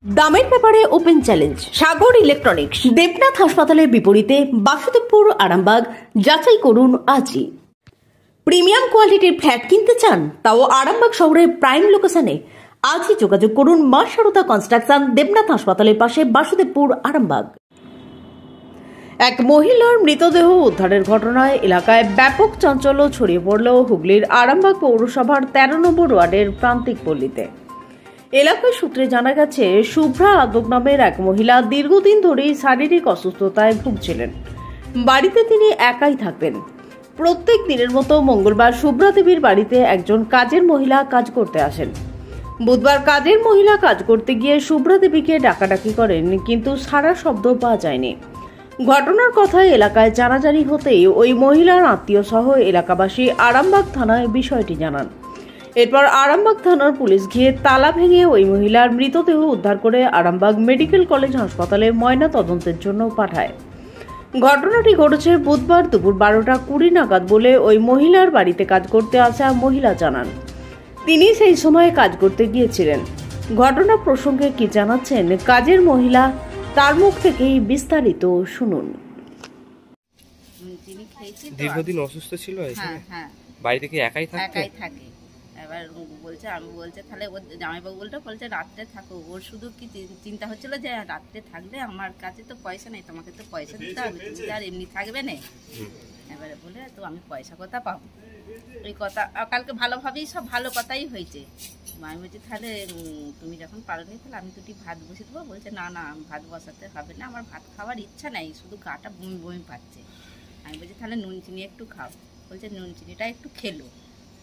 দামের ব্যাপারে open challenge সাগর electronics. Debnath হাসপাতালের বিপরীতে বাসুদেবপুর, আরামবাগ। যাচাই করুন আজই। প্রিমিয়াম কোয়ালিটির ফ্ল্যাট কিনতে চান, তাও আরামবাগ শহরের প্রাইম লোকেশনে? আজই যোগাযোগ করুন মা সারদা কনস্ট্রাকশন, দেবনাথ হাসপাতালের পাশে, বাসুদেবপুর, আরামবাগ। এক মহিলার মৃতদেহ উদ্ধারের ঘটনায় এলাকায় ব্যাপক চাঞ্চল্য ছড়িয়ে পড়ল হুগলির আরামবাগ পৌরসভার 13 নম্বর ওয়ার্ডের প্রান্তিক পল্লীতে। এলাকার সূত্রে জানা গেছে, শুভ্রা আদক নামের এক মহিলা দীর্ঘদিন ধরেই শারীরিক অসুস্থতায় ভুগছিলেন। বাড়িতে তিনি একাই থাকতেন। প্রত্যেক দিনের মতো মঙ্গলবার শুভ্রা দেবীর বাড়িতে একজন কাজের মহিলা কাজ করতে আসেন। বুধবার কাজের মহিলা কাজ করতে গিয়ে শুভ্রা দেবীকে ডাকাডাকি করেন, কিন্তু সারা শব্দ পাওয়া যায়নি। ঘটনার কথা এলাকায় জানাজানি হতেই ওই মহিলার আত্মীয় সহ এলাকাবাসী আরামবাগ থানায় বিষয়টি জানান। এরপর আরামবাগ থানার পুলিশ গিয়ে তালা ভেঙে ওই মহিলার মৃতদেহ উদ্ধার করে আরামবাগ মেডিকেল কলেজ হাসপাতালে ময়না তদন্তের জন্য পাঠায়। ঘটনাটি ঘটেছে বুধবার দুপুর 12:20 নাগাদ বলে ওই মহিলার বাড়িতে কাজ করতে আসা মহিলা জানান। তিনি সেই সময় কাজ করতে গিয়েছিলেন। ঘটনা প্রসঙ্গে কি জানাচ্ছেন কাজের মহিলা, তার মুখ থেকেই বিস্তারিত শুনুন। দীর্ঘদিন অসুস্থ ছিল। হ্যাঁ, বাড়িতে কি একাই থাকে? এবার আমি বলছে তাহলে ওর জামাইবাবু বলছে রাত্রে থাকো। ওর শুধু কি চিন্তা হচ্ছিল যে রাত্রে থাকলে আমার কাছে তো পয়সা নেই, তোমাকে তো পয়সা দিতে হবে, তুমি তো আর এমনি থাকবে না। এবারে বলে তো আমি পয়সা কোথা পাবো, ওই কথা কালকে ভালোভাবেই সব ভালো কথাই হয়েছে। আমি বলছি তাহলে তুমি যখন পারো নি তাহলে আমি দুটি ভাত বসে দেবো। বলছে না ভাত বসাতে হবে না, আমার ভাত খাওয়ার ইচ্ছা নেই, শুধু গাটা বমি বমি পাচ্ছে। আমি বলছি তাহলে নুন চিনি একটু খাও। বলছে নুন চিনিটা একটু খেলো।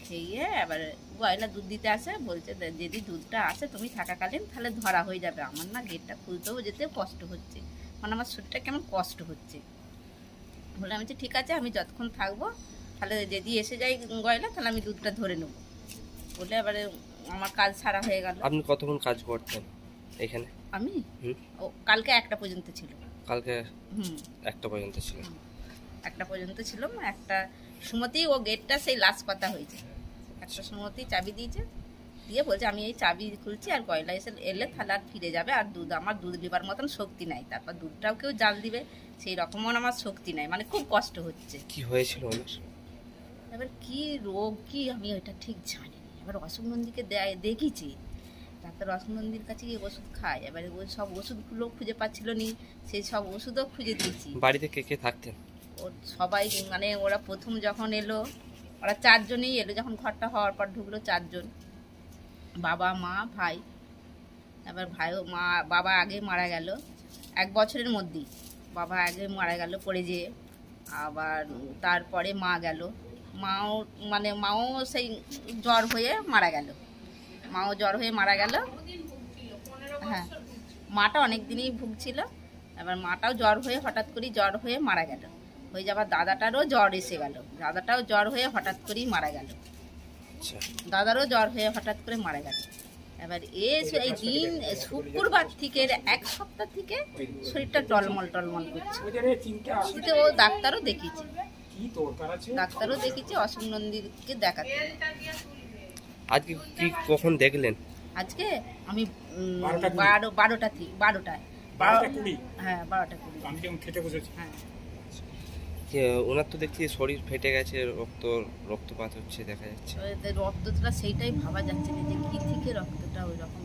খেয়ে এবার গয়লা দুধ দিতে আসে। বলছে যদি দুধটা আসে তুমি থাকাকালীন তাহলে ধরা হয়ে যাবে। আমার না গেটটা খুলতেও যেতে কষ্ট হচ্ছে, মানে আমার শরীরটা কেমন কষ্ট হচ্ছে। বলে আমি ঠিক আছে, আমি যতক্ষণ থাকবো তাহলে যদি এসে যাই গয়লা তাহলে আমি দুধটা ধরে নেবো। বলে এবারে আমার কাজ সারা হয়ে গেল। আপনি কতক্ষণ কাজ করতেন এখানে? আমি কালকে 1টা পর্যন্ত ছিল। কালকে 1টা পর্যন্ত ছিল? 1টা পর্যন্ত ছিল। একটা সুমতি ও গেটটা সেই লাস্ট কথা হয়েছে। একটা সুমতি চাবি দিয়েছে, দিয়ে বলছে আমি এই চাবি খুলছি, আর গয়লা এলে তাহলে আর ফিরে যাবে। আর আমার দুধ নেবার মতন শক্তি নাই, তারপর দুধটাও কেউ জাল দিবে সেই রকমও আমার শক্তি নাই, মানে খুব কষ্ট হচ্ছে। কি হয়েছিল? এবার কি রোগ কি আমি ওইটা ঠিক জানি না। এবার অশোক নন্দীকে দেখেছি, ডাক্তার অশোক নন্দীর কাছে গিয়ে ওষুধ খায়। এবারে ওই সব ওষুধগুলো খুঁজে পাচ্ছিল নি, সেই সব ওষুধও খুঁজে দিয়েছি। বাড়িতে কে কে থাকতেন? সবাই, মানে ওরা প্রথম যখন এলো ওরা 4 জনই এলো। যখন ঘরটা হওয়ার পর ঢুকলো 4 জন, বাবা মা ভাই। এবার ভাইও বাবা আগে মারা গেল 1 বছরের মধ্যেই। বাবা আগে মারা গেল পড়ে যেয়ে। আবার তারপরে মা গেল। মাও সেই জ্বর হয়ে মারা গেল। হ্যাঁ, মাটা অনেক দিনই ভুগছিল। এবার মাটাও জ্বর হয়ে হঠাৎ করে জ্বর হয়ে মারা গেল। হয়ে যাবার দাদাটারও জ্বর এসে গেল, দাদাটাও জ্বর হয়ে হঠাৎ করেই মারা গেল। দাদারও জ্বর হয়ে হঠাৎ করে মারা গেল। এবার এই দিন শুক্রবার থেকে 1 সপ্তাহ থেকে শরীরটা টলমল করছে। ও ডাক্তারও দেখিয়েছে অশোক নন্দীকে দেখাতে। আজকে কি কখন দেখলেন? আজকে আমি 12টায়। হ্যাঁ, 12:20। হ্যাঁ, ওনার তো দেখছি শরীর ফেটে গেছে, রক্তপাত হচ্ছে দেখা যাচ্ছে। রক্তটা সেইটাই ভাবা যাচ্ছে না যে কি থেকে রক্তটা ওই রকম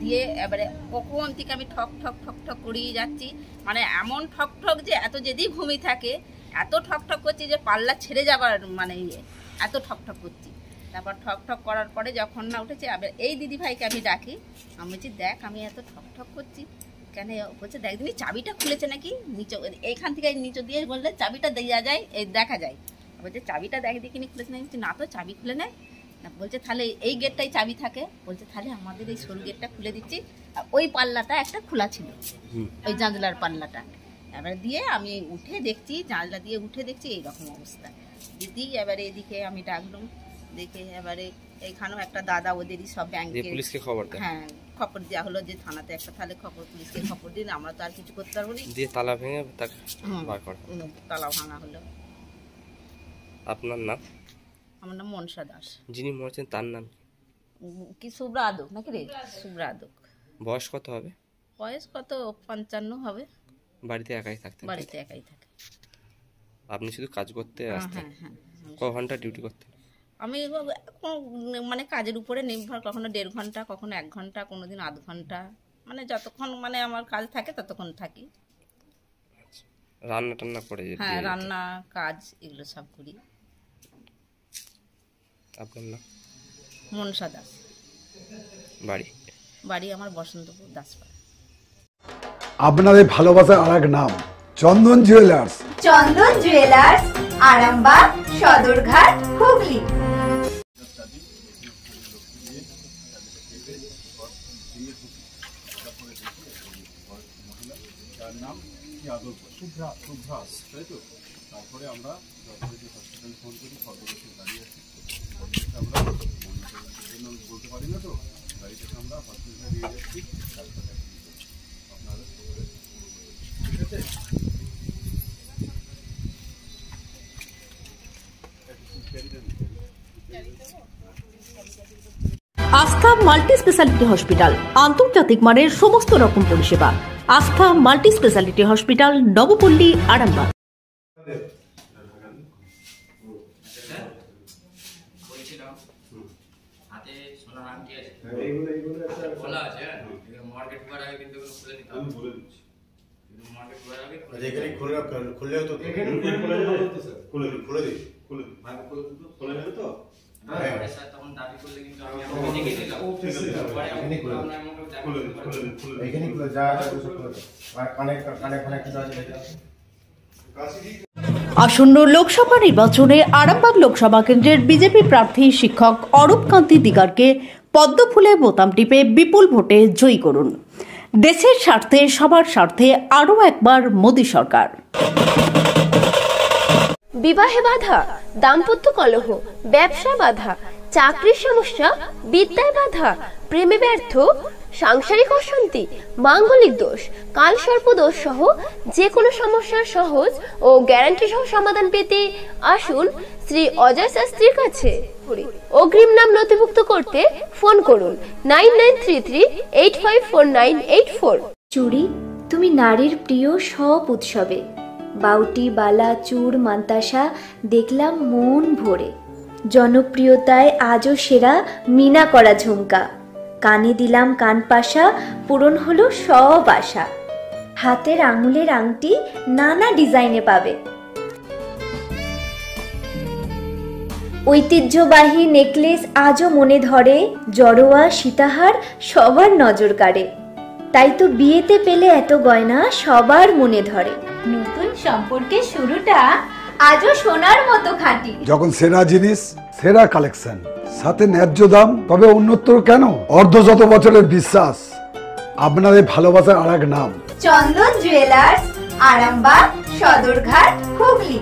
দিয়ে। এবারে কখন থেকে আমি ঠক ঠক ঠক ঠক করিয়ে যাচ্ছি, মানে এমন ঠক ঠক যে এত যদি ঘুমিয়ে থাকে এত ঠক ঠক করছি যে পাল্লা ছেড়ে যাবার মানে এত ঠক ঠক করছি। তারপর ঠক ঠক করার পরে যখন না উঠেছে, আবার এই দিদিভাইকে আমি ডাকি। আমি বলছি দেখ আমি এত ঠক ঠক করছি কেন? বলছে দেখ দিদি চাবিটা খুলেছে নাকি নিচে, এইখান থেকে নিচে দিয়ে বললে চাবিটা দেওয়া যায়, এই দেখা যায়। বলছে চাবিটা দেখিনি খুলেছে না। না তো চাবি খুলে নেয়। বলছে তাহলে এই গেটটাই চাবি থাকে। বলছে তাহলে আমাদের এই সরু গেটটা খুলে দিচ্ছি। ওই পাল্লাটা একটা খোলা ছিল, ওই জানলার পাল্লাটা। এবার দিয়ে আমি উঠে দেখছি, জানলা দিয়ে উঠে দেখছি এইরকম অবস্থা। দিদি এবারে এদিকে আমি ডাকলাম, দেখে এবারে এইখানেও একটা দাদা ওদেরই সব ব্যাংকে পুলিশকে খবর দেয়। হ্যাঁ, খবর দেওয়া হলো যে থানাতে একটা, তাহলে পুলিশকে খবর দিন, আমরা তো আর কিছু করতে পারবো না। দিয়ে তালা ভেঙে তাকে বার করা। তালা ভাঙা হলো। আপনার নাম? আমার নাম মনসা দাস। যিনি মরেছেন তার নাম কি? শুভ্রা আদক নাকি রে? শুভ্রা আদক। বয়স কত হবে? বয়স কত 55 হবে। বাড়িতে একাই থাকতেন? বাড়িতে একাই থাকে। আপনি শুধু কাজ করতে আসতেন? হ্যাঁ। ক ঘন্টা ডিউটি করতেন? আমি মানে কাজের উপরে নির্ভর, কখনো 1.5 ঘন্টা, কখনো 1 ঘন্টা, কোনোদিন আধ ঘন্টা, মানে যতক্ষণ মানে আমার কাজ থাকে ততক্ষণ থাকি। রান্না টান্না করে? হ্যাঁ, রান্না কাজ এগুলো সব করি। আপনার নাম? মনসা দাস। বাড়ি আমার বসন্তপুর দাসপাড়া। আপনাদের ভালোবাসার আরেক নাম চন্দন জুয়েলার্স। চন্দন জুয়েলার্স, আরামবাগ, সদরঘাট, হুগলি। তারপরে আমরা হসপিটালে ফোন করি, সর্বদেশে গাড়ি আছে, আমরা বলতে পারি না, তো গাড়িটাকে আমরা হসপিটালে নিয়ে যাচ্ছি। তারপরে আপনারা ঠিক আছে। আস্থা মাল্টি স্পেশালিটি হসপিটাল, আন্তর্জাতিক মানের সমস্ত রকম পরিষেবা। আস্থা multi speciality hospital, Nabapalli, Arambagh. আসন্ন লোকসভা নির্বাচনে আরামবাগ লোকসভা কেন্দ্রের বিজেপি প্রার্থী শিক্ষক অরূপ কান্তি দিগারকে পদ্মফুলে বোতাম টিপে বিপুল ভোটে জয়ী করুন। দেশের স্বার্থে, সবার স্বার্থে আরও একবার মোদী সরকার। বিবাহে বাধা, দাম্পত্য কলহ, ব্যবসা বাধা, চাকরির সমস্যা, বিদ্যায় বাধা, প্রেমে ব্যর্থ, সাংসারিক অশান্তি, মাঙ্গলিক দোষ, কালসর্প দোষ সহ যে কোনো সমস্যার সহজ ও গ্যারান্টি সহ সমাধান পেতে আসুন শ্রী অজয় শাস্ত্রীর কাছে। অগ্রিম নাম নথিভুক্ত করতে ফোন করুন 9933854984। চুড়ি, তুমি নারীর প্রিয় সব উৎসবে। বাউটি, বালা, চূড়, মান্তাসা দেখলাম মন ভরে। জনপ্রিয়তায় আজও সেরা মিনা করা ঝুমকা। কানে দিলাম কানপাশা, পূরণ হলো সব আশা। হাতের আঙুলের আংটি নানা ডিজাইনে পাবে। ঐতিহ্যবাহী নেকলেস আজও মনে ধরে। জড়োয়া, সীতাহার সবার নজর কাড়ে। তাই তো বিয়েতে পেলে এত গয়না সবার মনে ধরে। নতুন সম্পর্কের শুরুটা আজও সোনার মতো খাঁটি। যখন সেরা জিনিস, সেরা কালেকশন, সাথে ন্যায্য দাম, তবে উন্নতর কেন? অর্ধশত বছরের বিশ্বাস, আপনাদের ভালোবাসার আরেক নাম চন্দন জুয়েলার্স, আরামবাগ, সদরঘাট, হুগলি।